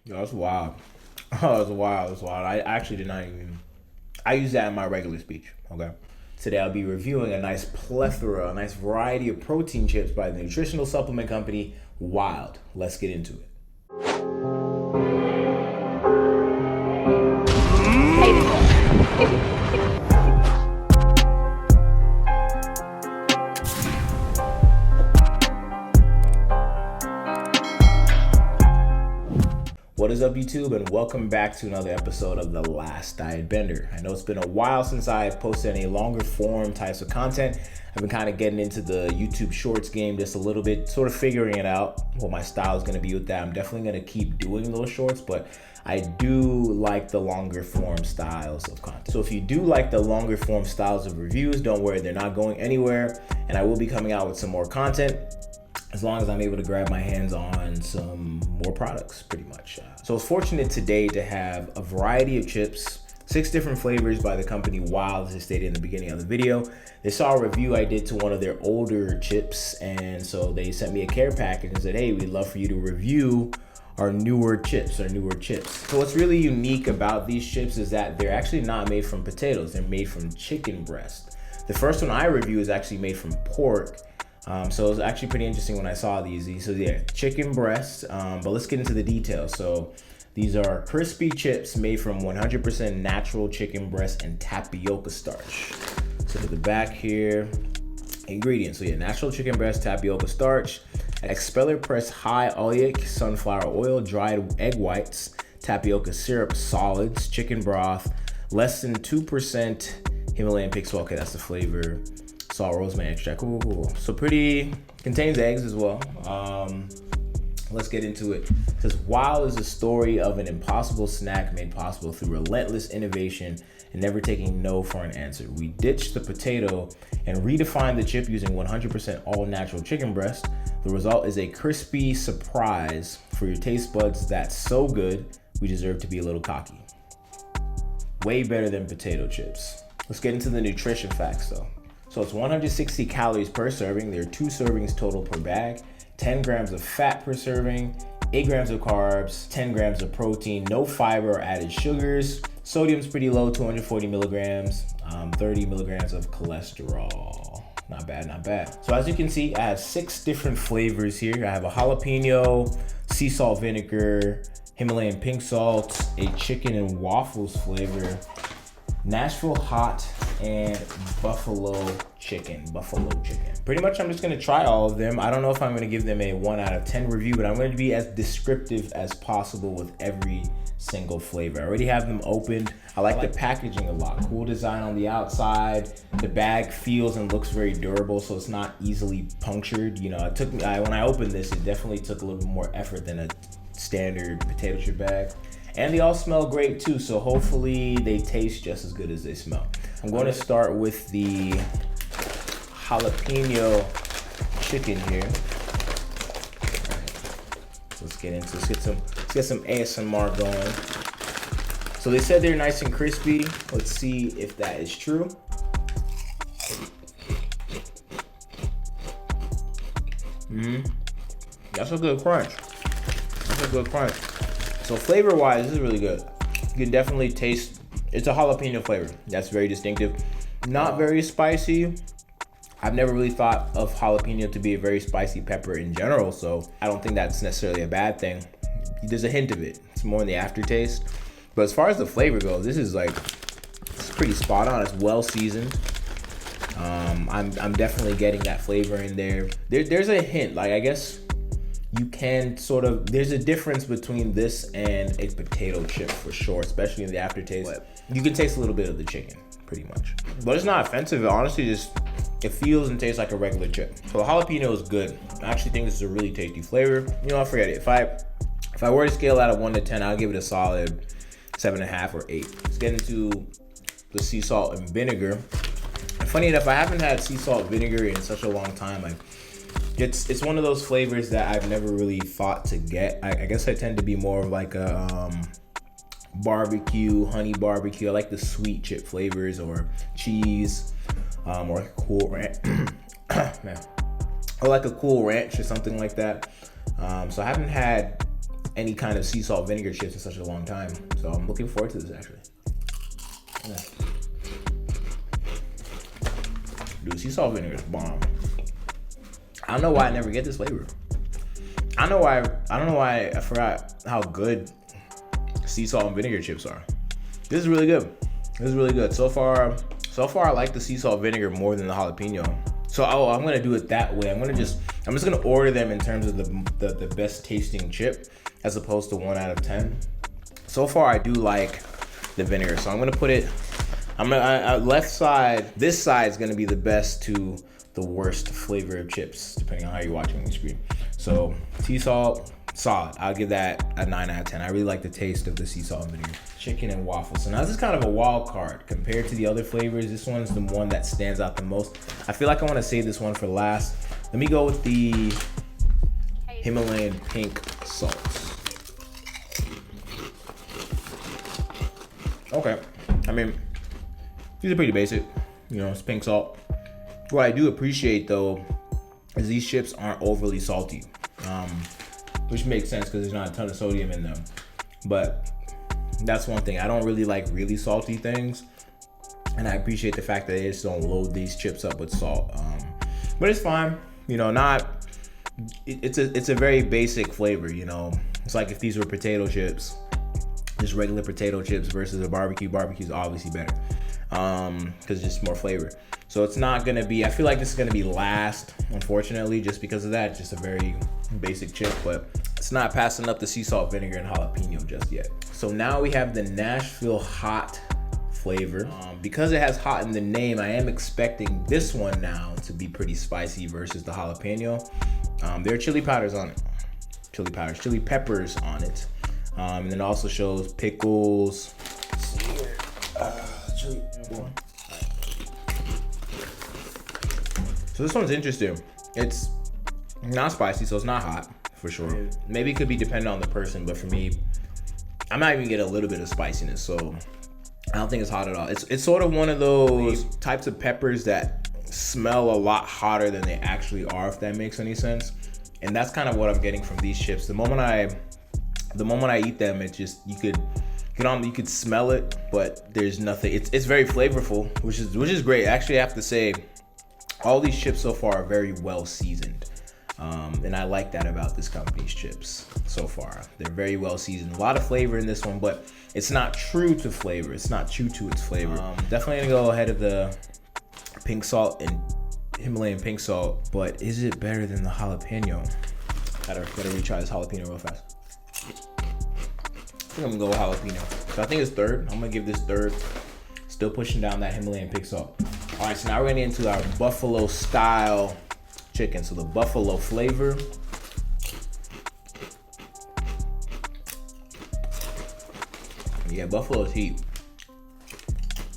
Yo, that's wild. Oh, that's wild. That's wild. I actually did not even. I use that in my regular speech. Okay. Today I'll be reviewing a nice plethora, a nice variety of protein chips by the nutritional supplement company Wilde. Let's get into it. What is up, YouTube, and welcome back to another episode of The Last Diet Bender. I know it's been a while since I've posted any longer form types of content. I've been kind of getting into the YouTube Shorts game just a little bit, sort of figuring it out, what my style is going to be with that. I'm definitely going to keep doing those shorts, but I do like the longer form styles of content. So if you do like the longer form styles of reviews, don't worry, they're not going anywhere, and I will be coming out with some more content as long as I'm able to grab my hands on some more products, pretty much. So I was fortunate today to have a variety of chips, 6 different flavors by the company Wilde, as I stated in the beginning of the video. They saw a review I did to one of their older chips, and so they sent me a care package and said, hey, we'd love for you to review our newer chips. So what's really unique about these chips is that they're actually not made from potatoes, they're made from chicken breast. The first one I review is actually made from pork. So it was actually pretty interesting when I saw these. So yeah, chicken breast, but let's get into the details. So these are crispy chips made from 100% natural chicken breast and tapioca starch. So to the back here, ingredients. So yeah, natural chicken breast, tapioca starch, expeller pressed high oleic sunflower oil, dried egg whites, tapioca syrup solids, chicken broth, less than 2% Himalayan pink salt. Okay, that's the flavor. Salt, rosemary extract. Cool. So contains eggs as well. Let's get into it. It says, Wilde is a story of an impossible snack made possible through relentless innovation and never taking no for an answer. We ditched the potato and redefined the chip using 100% all natural chicken breast. The result is a crispy surprise for your taste buds that's so good, we deserve to be a little cocky. Way better than potato chips. Let's get into the nutrition facts though. So it's 160 calories per serving. There are 2 servings total per bag, 10 grams of fat per serving, 8 grams of carbs, 10 grams of protein, no fiber or added sugars. Sodium's pretty low, 240 milligrams, 30 milligrams of cholesterol. Not bad. So as you can see, I have 6 different flavors here. I have a jalapeno, sea salt vinegar, Himalayan pink salt, a chicken and waffles flavor, Nashville hot, and buffalo chicken. Pretty much I'm just gonna try all of them. I don't know if I'm gonna give them a 1 out of 10 review, but I'm going to be as descriptive as possible with every single flavor. I already have them opened. I like the packaging a lot. Cool design on the outside. The bag feels and looks very durable, so it's not easily punctured. You know, it took me, when I opened this, it definitely took a little bit more effort than a standard potato chip bag. And they all smell great too, so hopefully they taste just as good as they smell. I'm going to start with the jalapeno chicken here. Let's get some ASMR going. So they said they're nice and crispy. Let's see if that is true. That's a good crunch. So flavor-wise, this is really good. You can definitely taste, it's a jalapeno flavor. That's very distinctive. Not very spicy. I've never really thought of jalapeno to be a very spicy pepper in general, so I don't think that's necessarily a bad thing. There's a hint of it. It's more in the aftertaste. But as far as the flavor goes, it's pretty spot on. It's well seasoned. I'm definitely getting that flavor in there. There's a hint, like I guess you can there's a difference between this and a potato chip for sure, especially in the aftertaste. You can taste a little bit of the chicken, pretty much. But it's not offensive, it honestly it feels and tastes like a regular chip. So the jalapeno is good. I actually think this is a really tasty flavor. You know, I'll forget it. If I were to scale out of 1 to 10, I'll give it a solid 7.5 or 8. Let's get into the sea salt and vinegar. And funny enough, I haven't had sea salt vinegar in such a long time. It's one of those flavors that I've never really thought to get. I guess I tend to be more of like a barbecue, honey barbecue. I like the sweet chip flavors or cheese, or cool ranch. Man, or like a cool ranch or something like that. So I haven't had any kind of sea salt vinegar chips in such a long time. So I'm looking forward to this actually. Yeah. Dude, sea salt vinegar is bomb. I don't know why I never get this flavor. I don't know why I forgot how good sea salt and vinegar chips are. This is really good. This is really good. So far I like the sea salt vinegar more than the jalapeno. So I'm gonna do it that way. I'm just gonna order them in terms of the best tasting chip as opposed to 1 out of 10. So far I do like the vinegar. So I'm gonna put it, left side, this side is gonna be the best to the worst flavor of chips, depending on how you're watching the screen. So sea salt, solid. I'll give that a 9 out of 10. I really like the taste of the sea salt and vinegar. Chicken and waffles. So now this is kind of a wild card compared to the other flavors. This one's the one that stands out the most. I feel like I want to save this one for last. Let me go with the Himalayan pink salt. Okay, I mean, these are pretty basic. You know, it's pink salt. What I do appreciate though is these chips aren't overly salty, which makes sense because there's not a ton of sodium in them. But that's one thing. I don't really like really salty things, and I appreciate the fact that they just don't load these chips up with salt. But it's fine. You know, it's a very basic flavor. You know, it's like if these were potato chips, just regular potato chips versus a barbecue. Barbecue's obviously better because it's just more flavor. So it's not gonna be, I feel like this is gonna be last, unfortunately, just because of that. It's just a very basic chip, but it's not passing up the sea salt, vinegar, and jalapeno just yet. So now we have the Nashville hot flavor. Because it has hot in the name, I am expecting this one now to be pretty spicy versus the jalapeno. There are chili peppers on it. Chili peppers on it. And then it also shows pickles. Let's see here. Chili. So this one's interesting. It's not spicy, so it's not hot for sure. Maybe it could be dependent on the person, but for me, I might even get a little bit of spiciness. So I don't think it's hot at all. It's sort of one of those types of peppers that smell a lot hotter than they actually are, if that makes any sense. And that's kind of what I'm getting from these chips. The moment I eat them, it just, you could smell it, but there's nothing. It's very flavorful, which is great. Actually, I have to say, all these chips so far are very well seasoned. And I like that about this company's chips so far. They're very well seasoned. A lot of flavor in this one, but it's not true to flavor. It's not true to its flavor. Definitely gonna go ahead of the pink salt and Himalayan pink salt, but is it better than the jalapeno? Gotta retry this jalapeno real fast. I think I'm gonna go with jalapeno. So I think it's third. I'm gonna give this third. Still pushing down that Himalayan pink salt. All right, so now we're gonna get into our buffalo style chicken. So the buffalo flavor. Yeah, buffalo's heat.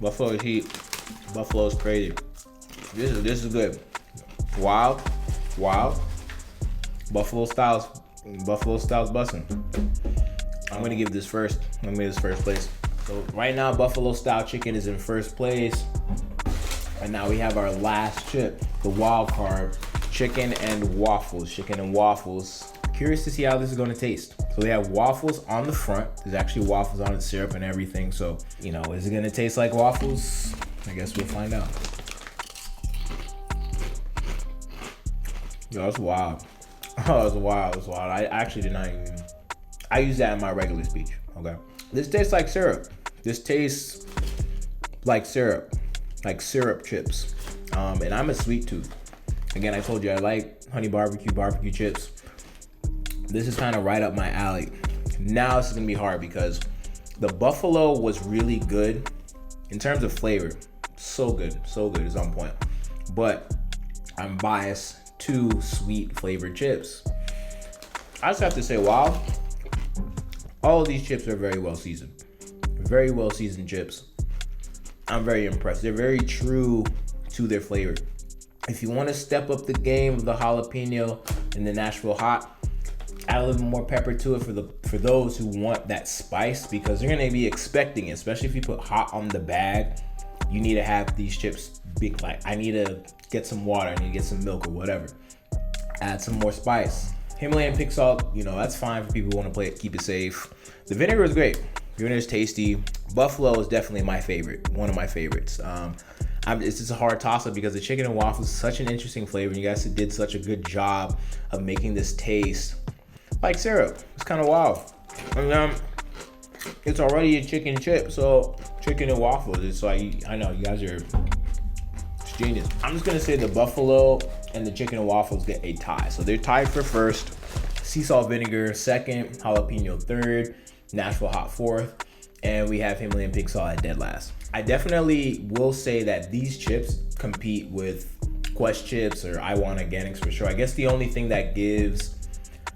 Buffalo's heat. Buffalo's crazy. This is good. Wild. Buffalo style's bussin'. I'm gonna give this first. Place. So right now, buffalo style chicken is in first place. And now we have our last chip, the wild card, chicken and waffles. Curious to see how this is gonna taste. So they have waffles on the front. There's actually waffles on it, syrup and everything. So, you know, is it gonna taste like waffles? I guess we'll find out. Yo, that's wild. Oh, it's wild. I actually did not even, I use that in my regular speech, okay? This tastes like syrup. This tastes like syrup chips. And I'm a sweet tooth. Again, I told you I like honey barbecue chips. This is kind of right up my alley. Now this is gonna be hard because the buffalo was really good in terms of flavor. So good, it's on point. But I'm biased to sweet flavored chips. I just have to say, wow, all of these chips are very well seasoned. Very well seasoned chips. I'm very impressed. They're very true to their flavor. If you want to step up the game of the jalapeno and the Nashville hot, add a little more pepper to it for those who want that spice, because they're gonna be expecting it, especially if you put hot on the bag. You need to have these chips big, like I need to get some water, I need to get some milk or whatever. Add some more spice. Himalayan pink salt, that's fine for people who want to keep it safe. The vinegar is great. Vinegar is tasty. Buffalo is definitely my favorite, one of my favorites. It's just a hard toss-up because the chicken and waffles is such an interesting flavor. You guys did such a good job of making this taste like syrup. It's kind of wild. And it's already a chicken chip, so chicken and waffles. It's like, I know you guys are genius. I'm just gonna say the buffalo and the chicken and waffles get a tie. So they're tied for first, sea salt vinegar second, jalapeno third, Nashville hot fourth, and we have Himalayan pink salt at dead last. I definitely will say that these chips compete with Quest chips or I Want Organics for sure. I guess the only thing that gives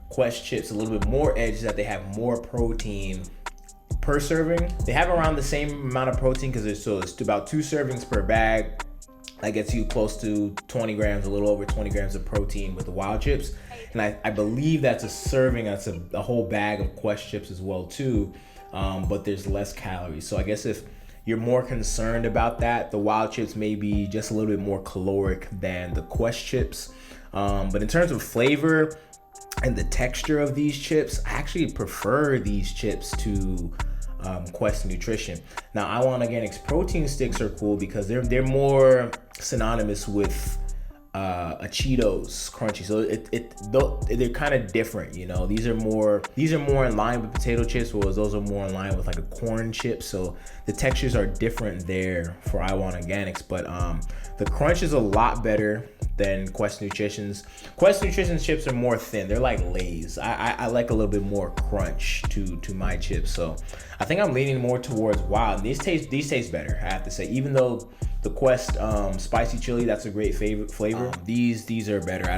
Quest chips a little bit more edge is that they have more protein per serving. They have around the same amount of protein because it's about 2 servings per bag. That gets you close to 20 grams, a little over 20 grams of protein with the Wilde chips. And I believe that's a serving, that's a whole bag of Quest chips as well too, but there's less calories. So I guess if you're more concerned about that, the Wilde chips may be just a little bit more caloric than the Quest chips. But in terms of flavor and the texture of these chips, I actually prefer these chips to Quest Nutrition. Now, I Want Organics protein sticks are cool because they're more synonymous with a Cheetos crunchy, so they're kind of different. These are more in line with potato chips, whereas those are more in line with like a corn chip. So the textures are different there for I Want Organics, but the crunch is a lot better than Quest Nutrition's. Quest Nutrition's chips are more thin. They're like Lay's. I like a little bit more crunch to my chips. So I think I'm leaning more towards Wilde. These taste better, I have to say. Even though the Quest spicy chili, that's a great flavor. These are better.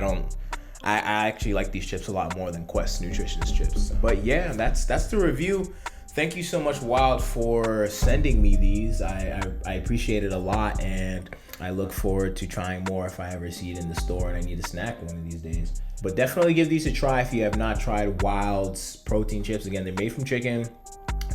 I actually like these chips a lot more than Quest Nutrition's chips. But yeah, that's the review. Thank you so much, Wilde, for sending me these. I appreciate it a lot, and I look forward to trying more if I ever see it in the store and I need a snack one of these days. But definitely give these a try if you have not tried Wilde's protein chips. Again, they're made from chicken.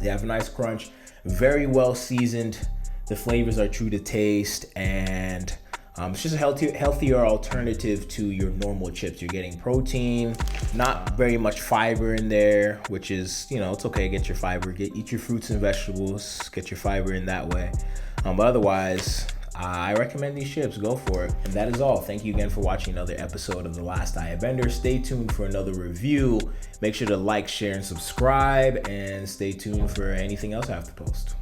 They have a nice crunch, very well seasoned. The flavors are true to taste, and it's just a healthier alternative to your normal chips. You're getting protein, not very much fiber in there, which is, it's okay. Get your fiber, eat your fruits and vegetables, get your fiber in that way. But otherwise, I recommend these chips. Go for it. And that is all. Thank you again for watching another episode of The Last Diet Bender. Stay tuned for another review. Make sure to like, share, and subscribe, and stay tuned for anything else I have to post.